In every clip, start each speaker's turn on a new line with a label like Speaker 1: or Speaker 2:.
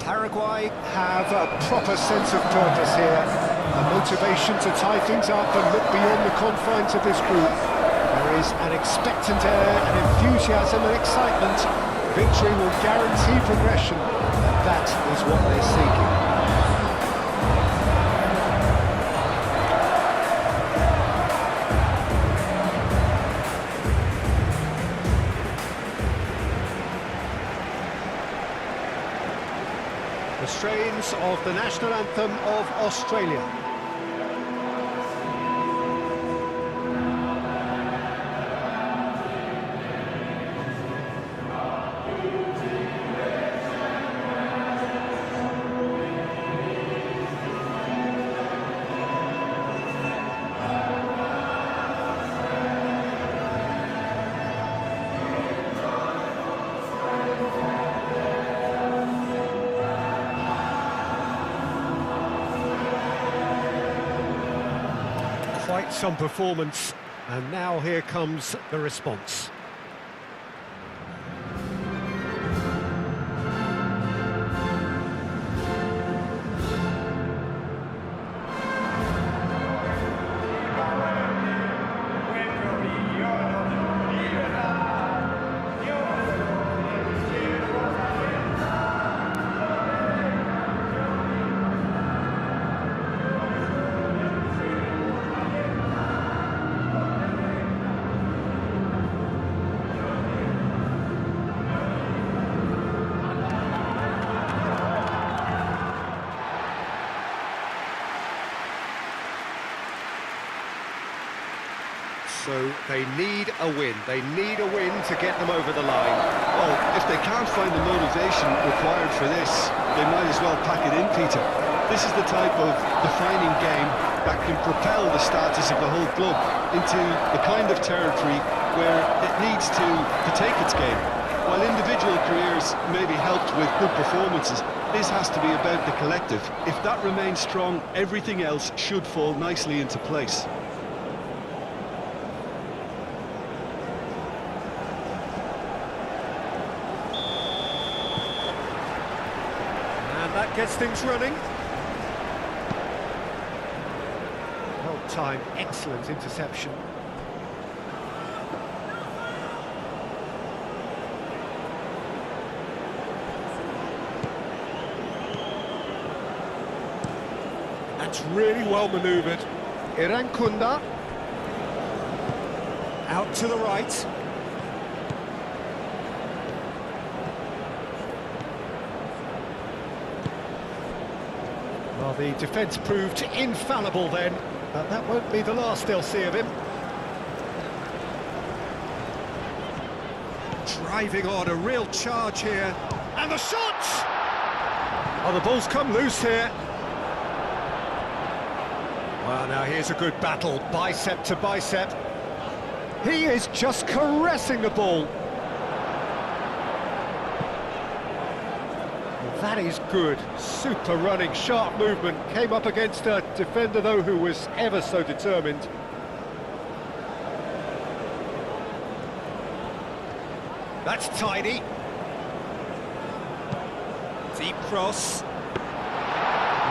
Speaker 1: Paraguay have a proper sense of purpose here, a motivation to tie things up and look beyond the confines of this group. There is an expectant air, an enthusiasm and excitement. Victory will guarantee progression, and that is what they're seeking. The strains of the national anthem of Australia. Quite some performance, and now here comes the response. So they need a win. They need a win to get them over the line.
Speaker 2: Well, if they can't find the motivation required for this, they might as well pack it in, Peter. This is the type of defining game that can propel the status of the whole club into the kind of territory where it needs to take its game. While individual careers may be helped with good performances, this has to be about the collective. If that remains strong, everything else should fall nicely into place.
Speaker 1: That gets things running. Well timed, excellent interception. That's really well manoeuvred. Irankunda. Out to the right. Well, the defence proved infallible then, but that won't be the last they'll see of him. Driving on, a real charge here. And the shot! Oh, the ball's come loose here. Well, now here's a good battle, bicep to bicep. He is just caressing the ball. That is good, super running, sharp movement, came up against a defender though who was ever so determined. That's tidy. Deep cross.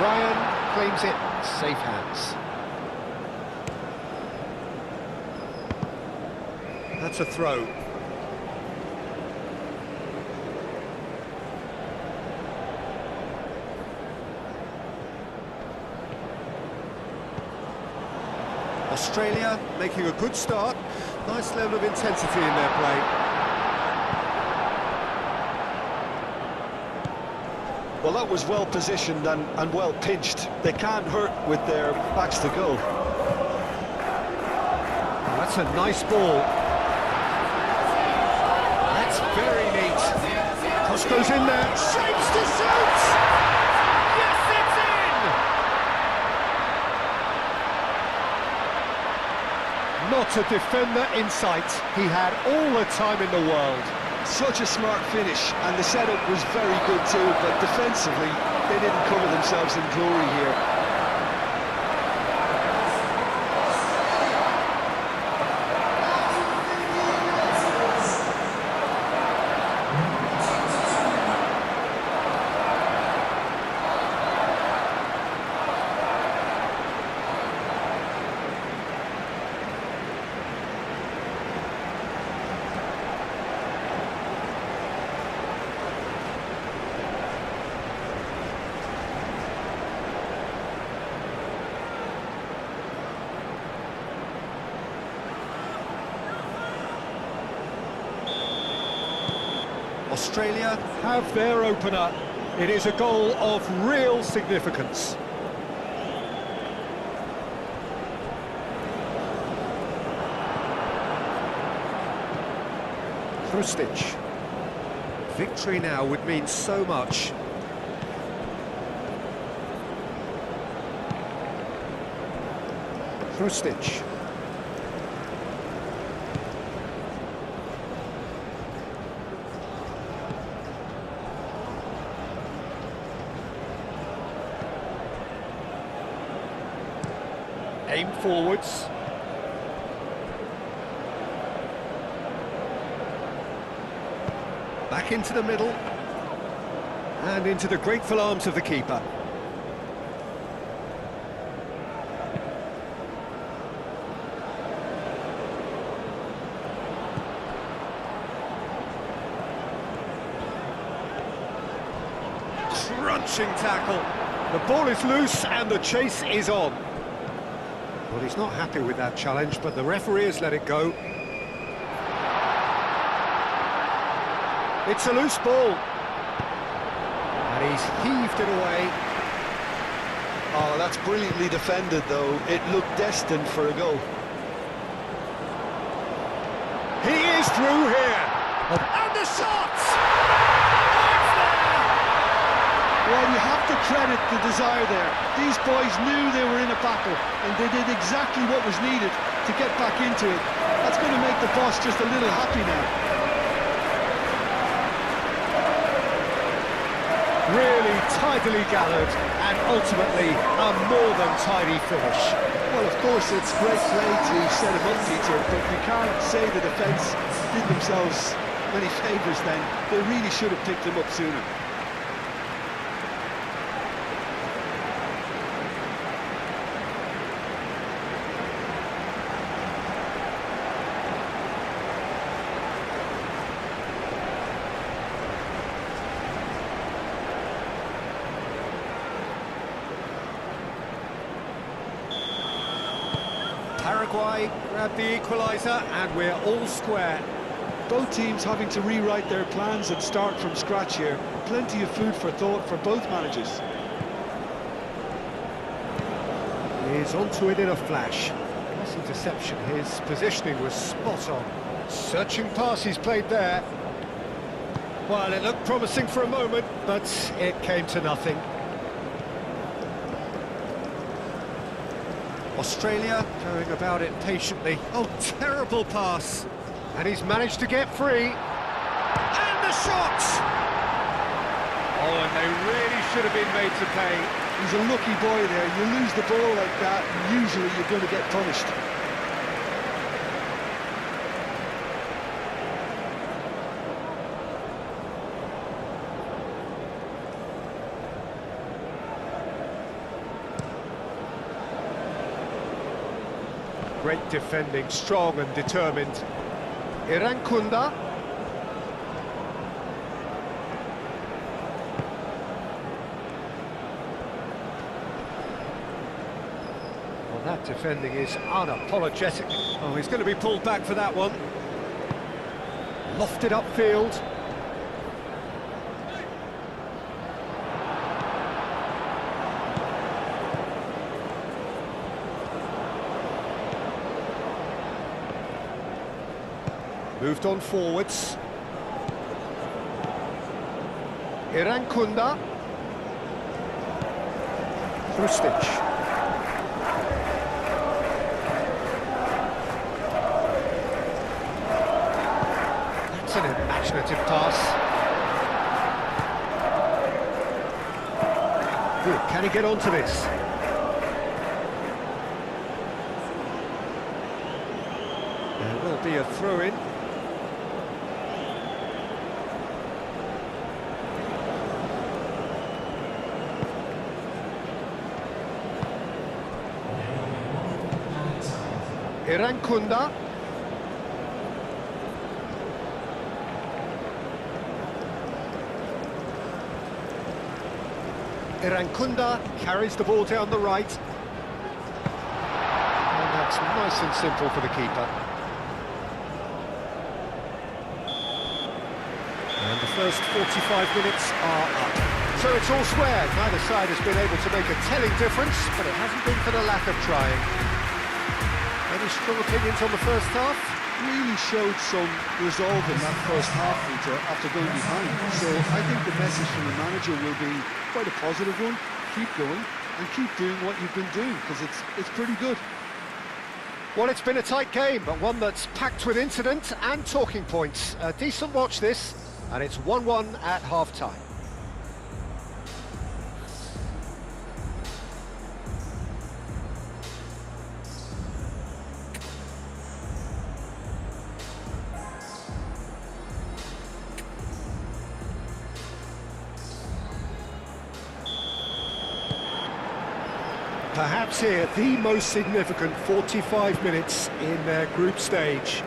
Speaker 1: Ryan claims it, safe hands. That's a throw. Australia making a good start. Nice level of intensity in their play.
Speaker 2: Well, that was well positioned and well pitched. They can't hurt with their backs to goal.
Speaker 1: Oh, that's a nice ball. That's very neat. Cross goes in there. Shapes to shoot! Yes, it's in! Not a defender in sight. He had all the time in the world.
Speaker 2: Such a smart finish, and the setup was very good too, but defensively, they didn't cover themselves in glory here.
Speaker 1: Australia have their opener. It is a goal of real significance. Stitch. Victory now would mean so much. Stitch. Aim forwards. Back into the middle. And into the grateful arms of the keeper. Crunching tackle. The ball is loose and the chase is on. Well, he's not happy with that challenge, but the referee has let it go. It's a loose ball. And he's heaved it away.
Speaker 2: Oh, that's brilliantly defended, though. It looked destined for a goal.
Speaker 1: He is through here. And the shot!
Speaker 2: Well, you have to credit the desire there. These boys knew they were in a battle, and they did exactly what was needed to get back into it. That's going to make the boss just a little happy now.
Speaker 1: Really tidily gathered, and ultimately a more than tidy finish.
Speaker 2: Well, of course, it's great play to set him up, Peter, but you can't say the defence did themselves many favours then. They really should have picked him up sooner.
Speaker 1: Paraguay grab the equaliser and we're all square.
Speaker 2: Both teams having to rewrite their plans and start from scratch here. Plenty of food for thought for both managers.
Speaker 1: He's onto it in a flash. Nice interception, his positioning was spot on. Searching pass he's played there. Well, it looked promising for a moment, but it came to nothing. Australia going about it patiently. Oh, terrible pass. And he's managed to get free. And the shot! Oh, and they really should have been made to pay.
Speaker 2: He's a lucky boy there. You lose the ball like that, and usually you're going to get punished.
Speaker 1: Great defending, strong and determined. Irankunda. Well, that defending is unapologetic. Oh, he's going to be pulled back for that one. Lofted upfield. Moved on forwards. Irankunda. Stitch. That's an imaginative pass. Good, can he get onto this? There will be a throw-in. Irankunda. Irankunda carries the ball down the right. And that's nice and simple for the keeper. And the first 45 minutes are up. So it's all square. Neither side has been able to make a telling difference, but it hasn't been for the lack of trying. Any strong opinions on the first half?
Speaker 2: Really showed some resolve in that first half, Peter, after going behind. So I think the message from the manager will be quite a positive one. Keep going and keep doing what you've been doing, because it's pretty good.
Speaker 1: Well, it's been a tight game, but one that's packed with incident and talking points. A decent watch this, and it's 1-1 at half-time. Perhaps here, the most significant 45 minutes in their group stage.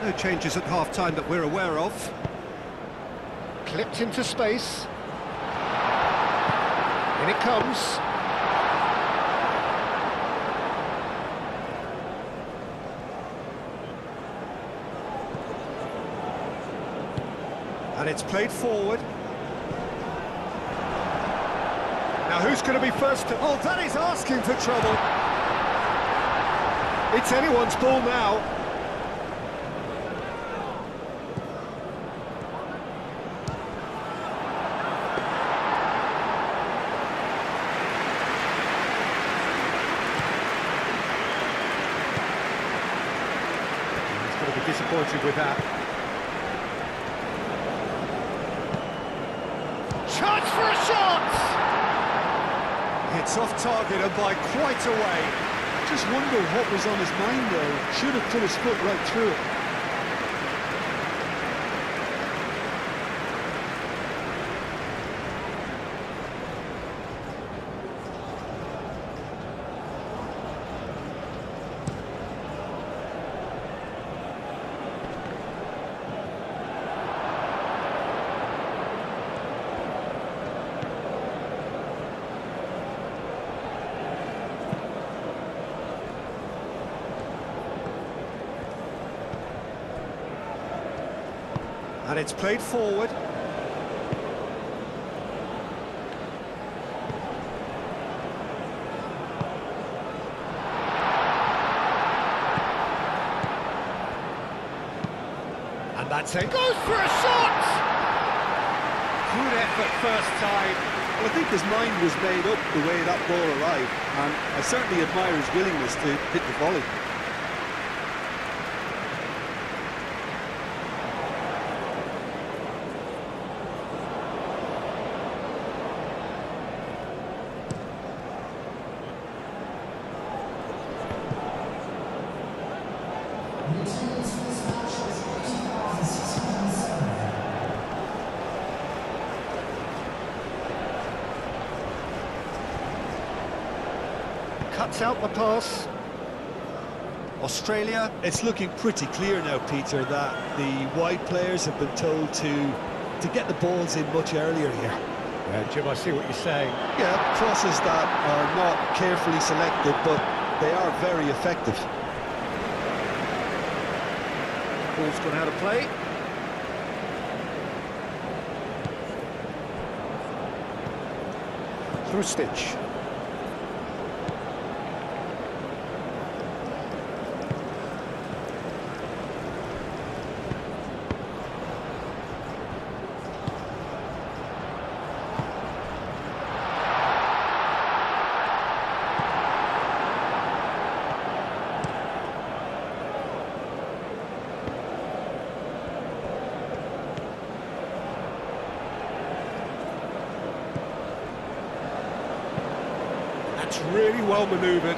Speaker 1: No changes at half-time that we're aware of. Clipped into space. In it comes. And it's played forward. Now who's going to be first to... Oh, that is asking for trouble. It's anyone's ball now. He's going to be disappointed with that. Chance for a shot! It's off target and by quite a way.
Speaker 2: Just wonder what was on his mind there. Should have put his foot right through it.
Speaker 1: And it's played forward. And that's it. Goes for a shot! Good effort first time.
Speaker 2: Well, I think his mind was made up the way that ball arrived, and I certainly admire his willingness to hit the volley.
Speaker 1: Cuts out the pass. Australia.
Speaker 2: It's looking pretty clear now, Peter, that the wide players have been told to get the balls in much earlier here.
Speaker 1: Yeah, Jim, I see what you're saying.
Speaker 2: Yeah, crosses that are not carefully selected, but they are very effective.
Speaker 1: Ball's gone out of play. Through Stitch. That's really well manoeuvred.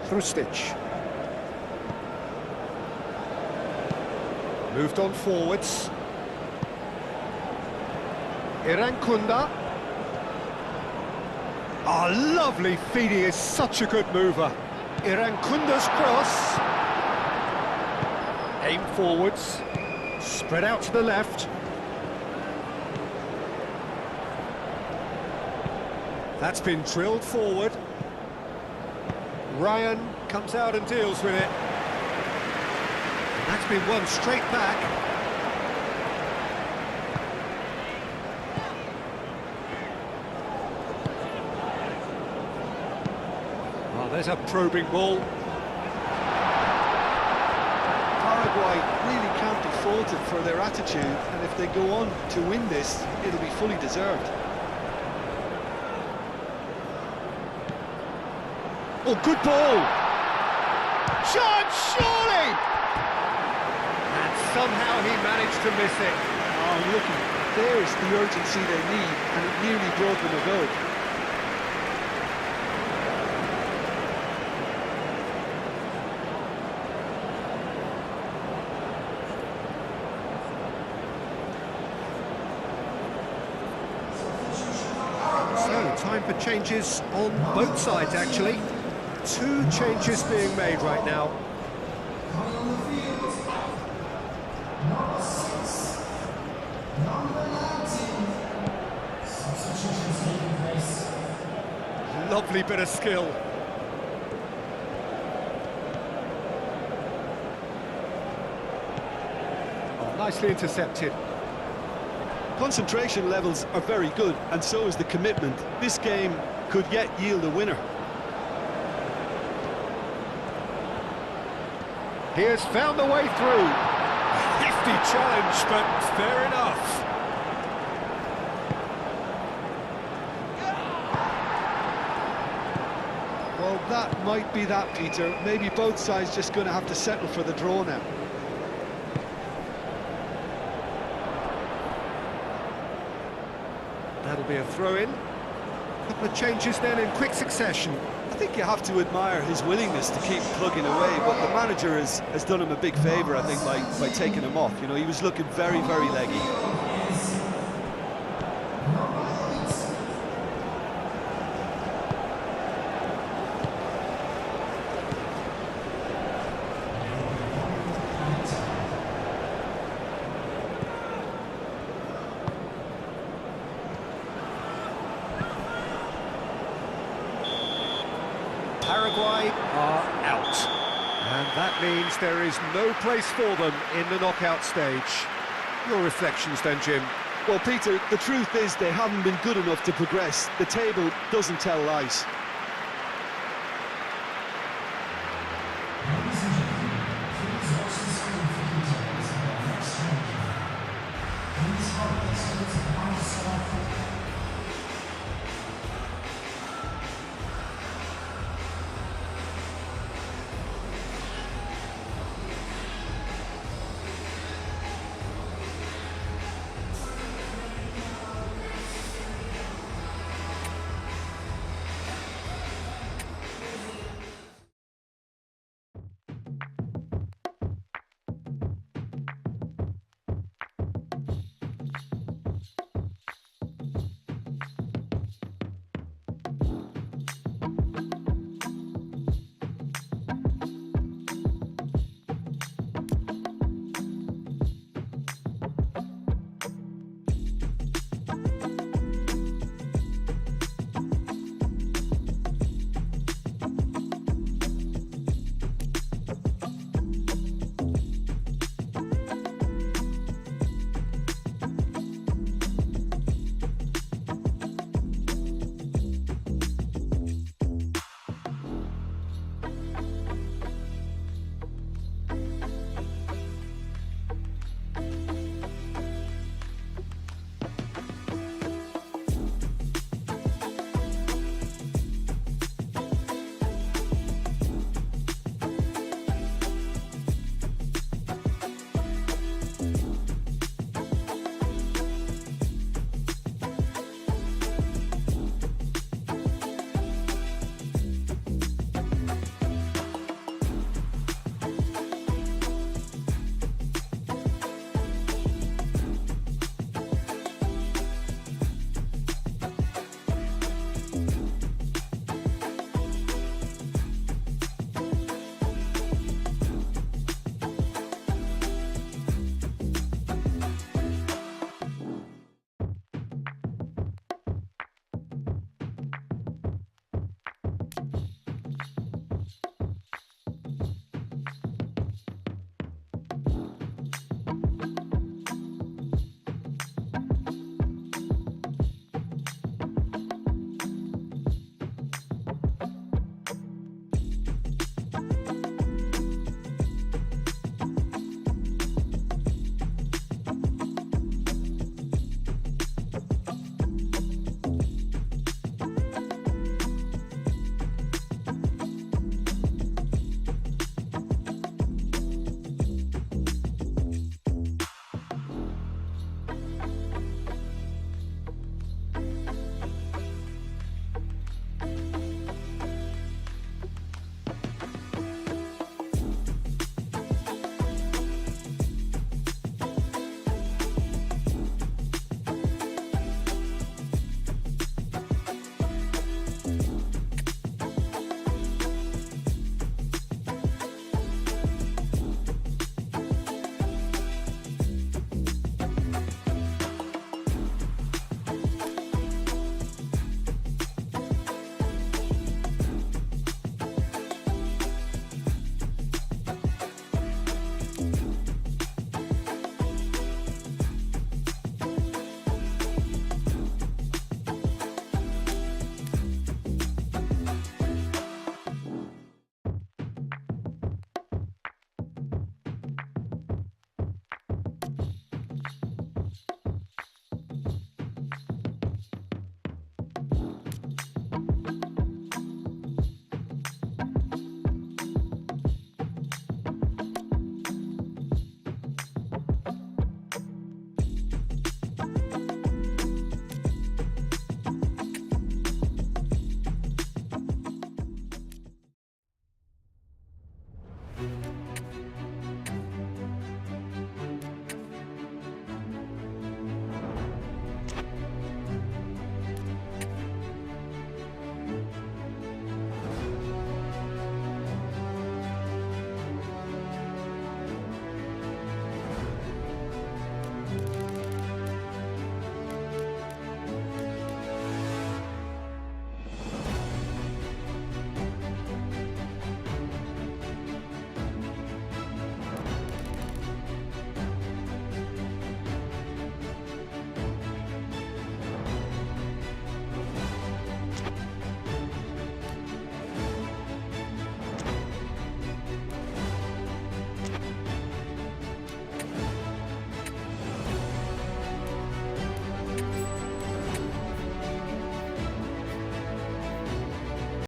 Speaker 1: Through Stitch. Moved on forwards. Irankunda. Oh, lovely feed, he is such a good mover. Irankunda's cross. Aim forwards. Spread out to the left. That's been drilled forward. Ryan comes out and deals with it. And that's been won straight back. Oh, there's a probing ball.
Speaker 2: Paraguay really can't be faulted for their attitude, and if they go on to win this, it'll be fully deserved. Oh, good ball! Shot, surely!
Speaker 1: And somehow he managed to miss it.
Speaker 2: Oh, look, there's the urgency they need, and it nearly brought them a goal.
Speaker 1: So, time for changes on both sides, actually. 2 changes being made right now. Lovely bit of skill. Oh, nicely intercepted.
Speaker 2: Concentration levels are very good, and so is the commitment. This game could yet yield a winner.
Speaker 1: He has found the way through. Hefty challenge, but fair enough.
Speaker 2: Well, that might be that, Peter. Maybe both sides just going to have to settle for the draw now.
Speaker 1: That'll be a throw-in. Couple of changes then in quick succession.
Speaker 2: I think you have to admire his willingness to keep plugging away, but the manager has done him a big favour, I think, by taking him off. You know, he was looking very, very leggy.
Speaker 1: Paraguay are out. And that means there is no place for them in the knockout stage. Your reflections then, Jim?
Speaker 2: Well, Peter, the truth is they haven't been good enough to progress. The table doesn't tell lies.